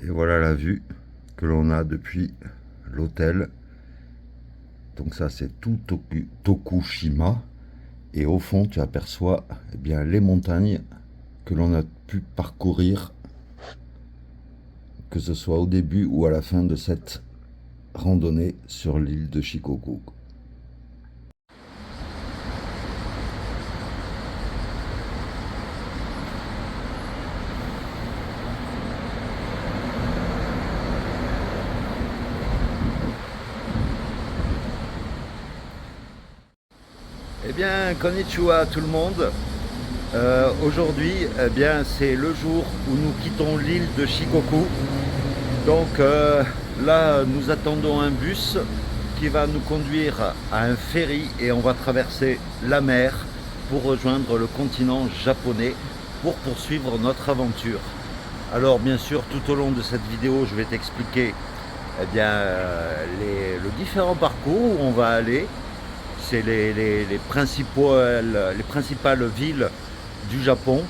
Et voilà la vue que l'on a depuis l'hôtel. Donc ça c'est tout Tokushima. Et au fond tu aperçois bien, les montagnes que l'on a pu parcourir, que ce soit au début ou à la fin de cette randonnée sur l'île de Shikoku. Eh bien, konnichiwa tout le monde. Aujourd'hui, eh bien, c'est le jour où nous quittons l'île de Shikoku. Donc là, nous attendons un bus qui va nous conduire à un ferry et on va traverser la mer pour rejoindre le continent japonais pour poursuivre notre aventure. Alors bien sûr, tout au long de cette vidéo, je vais t'expliquer eh bien, les différents parcours où on va aller. C'est les principales villes du Japon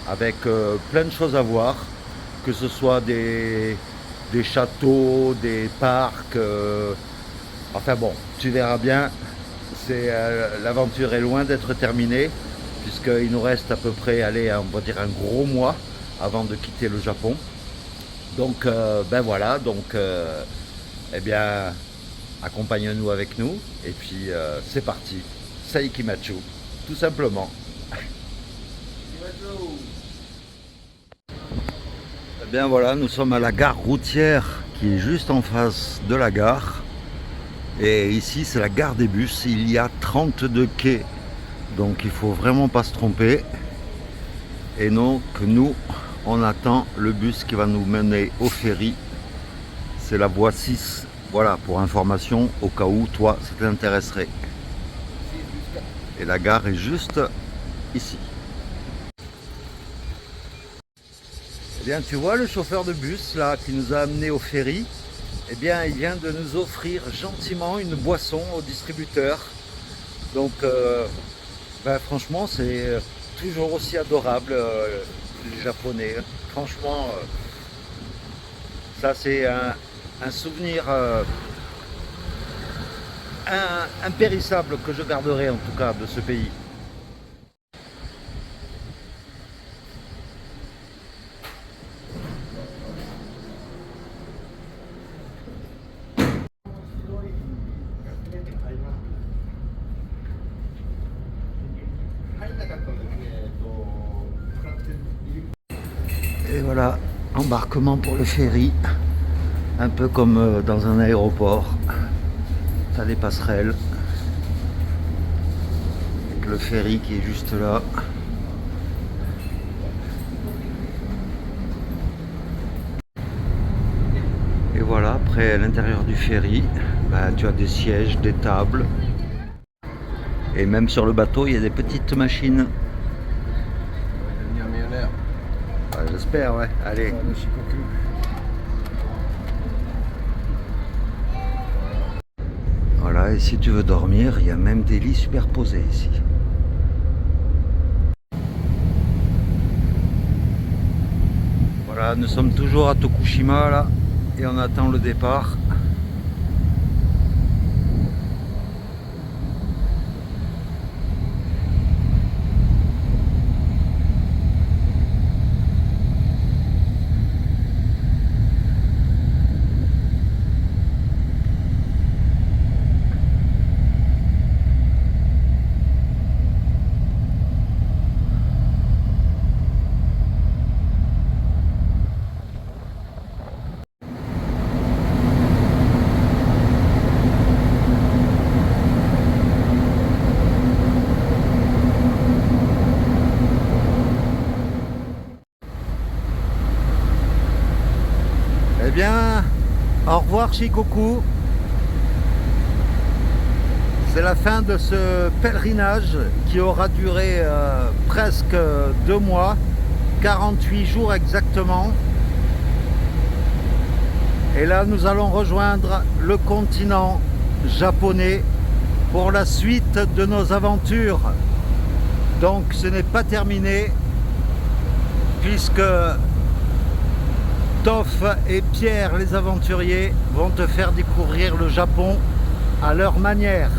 avec plein de choses à voir, que ce soit des châteaux, des parcs, enfin bon, tu verras bien, l'aventure est loin d'être terminée puisqu'il nous reste à peu près, allez, on va dire un gros mois avant de quitter le Japon. Donc ben voilà, donc eh bien, accompagne-nous avec nous et puis c'est parti, Saikimachu, tout simplement. Eh bien voilà, nous sommes à la gare routière qui est juste en face de la gare. Et ici c'est la gare des bus, il y a 32 quais. Donc il faut vraiment pas se tromper. Et donc nous, on attend le bus qui va nous mener au ferry. C'est la voie 6. Voilà, pour information, au cas où toi ça t'intéresserait. Et la gare est juste ici. Eh bien, tu vois le chauffeur de bus là qui nous a amenés au ferry, eh bien, il vient de nous offrir gentiment une boisson au distributeur. Donc, ben, franchement, c'est toujours aussi adorable, les Japonais. Franchement, ça c'est un souvenir impérissable que je garderai en tout cas de ce pays. Et voilà, embarquement pour le ferry, un peu comme dans un aéroport. T'as des passerelles, avec le ferry qui est juste là. Et voilà, après à l'intérieur du ferry, bah, tu as des sièges, des tables. Et même sur le bateau, il y a des petites machines. Ah, j'espère, ouais. Allez. Voilà, et si tu veux dormir, il y a même des lits superposés ici. Voilà, nous sommes toujours à Tokushima là, et on attend le départ. Eh bien, au revoir Shikoku. C'est la fin de ce pèlerinage qui aura duré presque 2 mois, 48 jours exactement. Et là, nous allons rejoindre le continent japonais pour la suite de nos aventures. Donc ce n'est pas terminé puisque Toff et Pierre les aventuriers vont te faire découvrir le Japon à leur manière.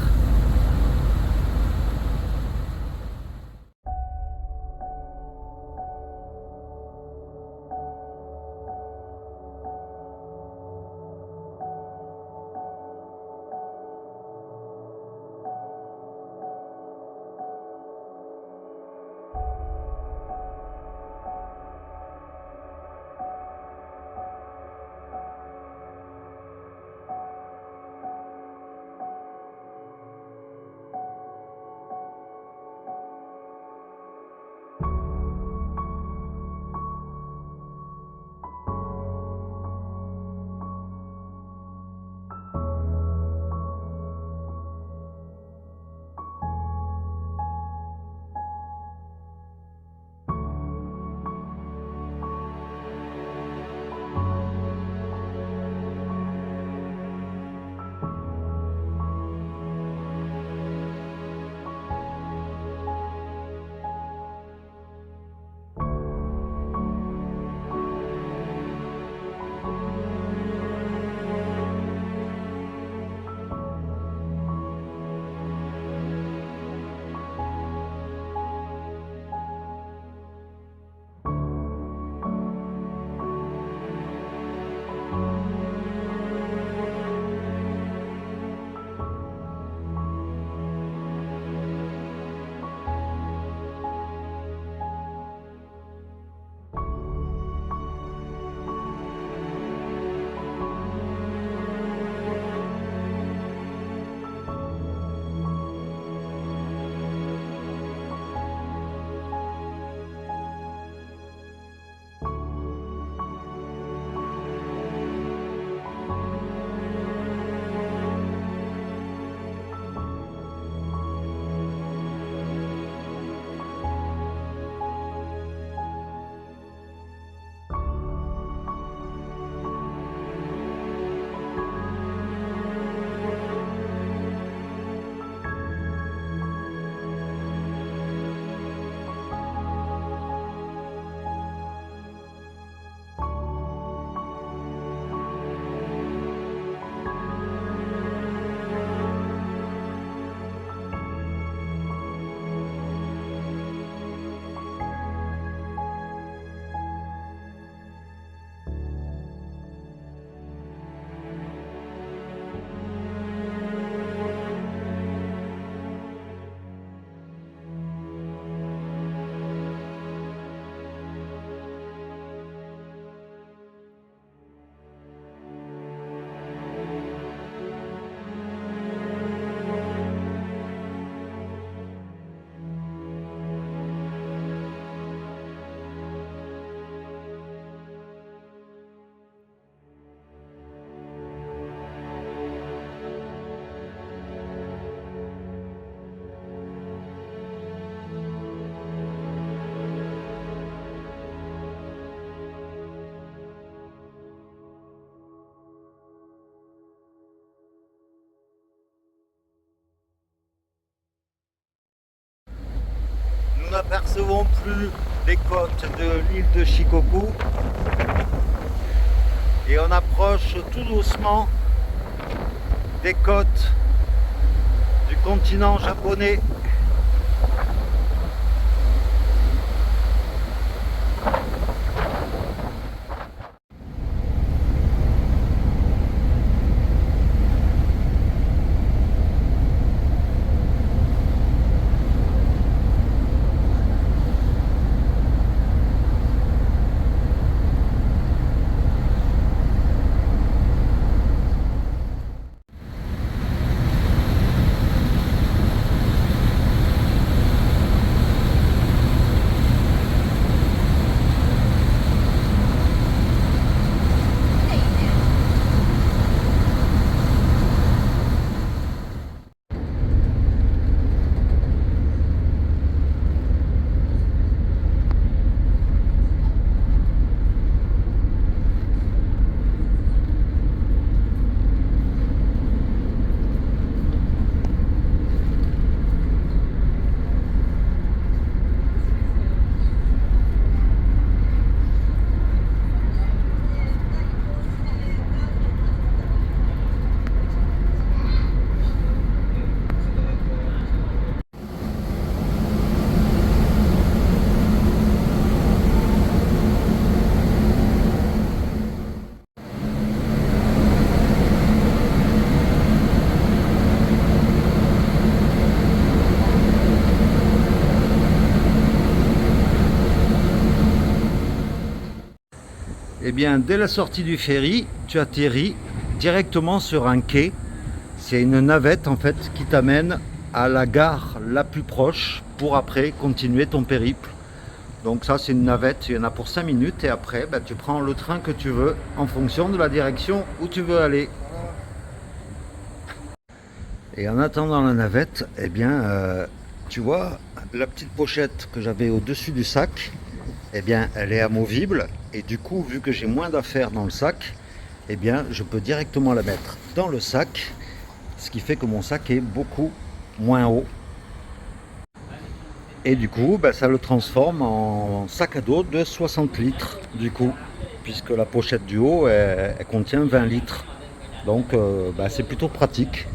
Nous n'apercevons plus les côtes de l'île de Shikoku et on approche tout doucement des côtes du continent japonais. Eh bien, dès la sortie du ferry, tu atterris directement sur un quai. C'est une navette en fait qui t'amène à la gare la plus proche pour après continuer ton périple. Donc ça c'est une navette, il y en a pour 5 minutes et après tu prends le train que tu veux en fonction de la direction où tu veux aller. Et en attendant la navette, eh bien tu vois la petite pochette que j'avais au-dessus du sac, eh bien elle est amovible et du coup vu que j'ai moins d'affaires dans le sac, eh bien je peux directement la mettre dans le sac, ce qui fait que mon sac est beaucoup moins haut. Et du coup, ça le transforme en sac à dos de 60 litres, du coup, puisque la pochette du haut, elle contient 20 litres. Donc, c'est plutôt pratique.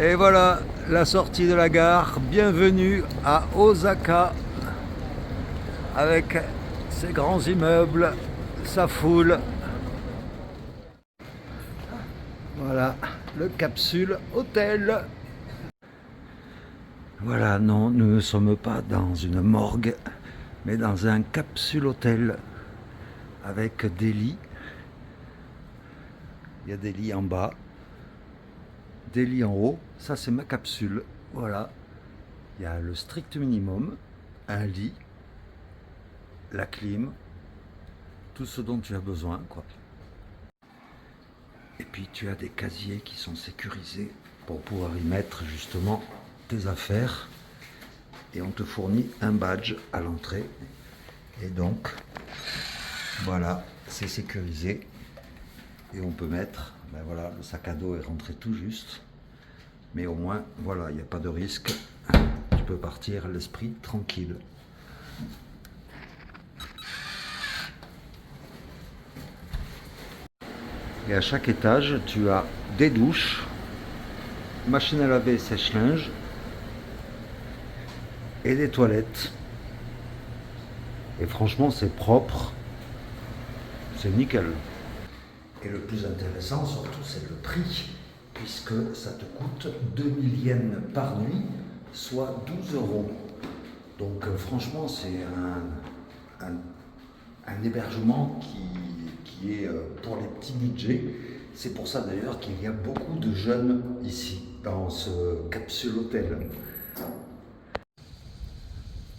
Et voilà la sortie de la gare. Bienvenue à Osaka avec ses grands immeubles, sa foule. Voilà le capsule hôtel. Voilà, non, nous ne sommes pas dans une morgue, mais dans un capsule hôtel avec des lits. Il y a des lits en bas, des lits en haut. Ça, c'est ma capsule. Voilà. Il y a le strict minimum, un lit, la clim, tout ce dont tu as besoin, quoi. Et puis, tu as des casiers qui sont sécurisés pour pouvoir y mettre justement tes affaires. Et on te fournit un badge à l'entrée. Et donc, voilà, c'est sécurisé. Et on peut mettre, voilà, le sac à dos est rentré tout juste. Mais au moins, voilà, il n'y a pas de risque. Tu peux partir l'esprit tranquille. Et à chaque étage, tu as des douches, machine à laver, sèche-linge et des toilettes. Et franchement, c'est propre. C'est nickel. Et le plus intéressant, surtout, c'est le prix, puisque ça te coûte 2000 yens par nuit, soit 12 €. Donc franchement, c'est un hébergement qui est pour les petits budgets. C'est pour ça d'ailleurs qu'il y a beaucoup de jeunes ici, dans ce capsule hôtel.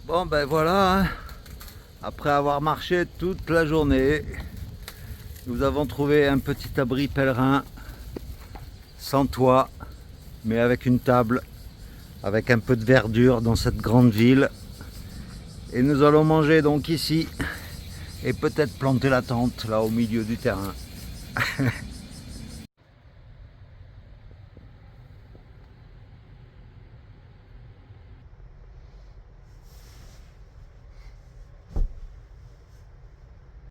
Bon voilà, hein. Après avoir marché toute la journée, nous avons trouvé un petit abri pèlerin, sans toit, mais avec une table, avec un peu de verdure dans cette grande ville. Et nous allons manger donc ici, et peut-être planter la tente là au milieu du terrain.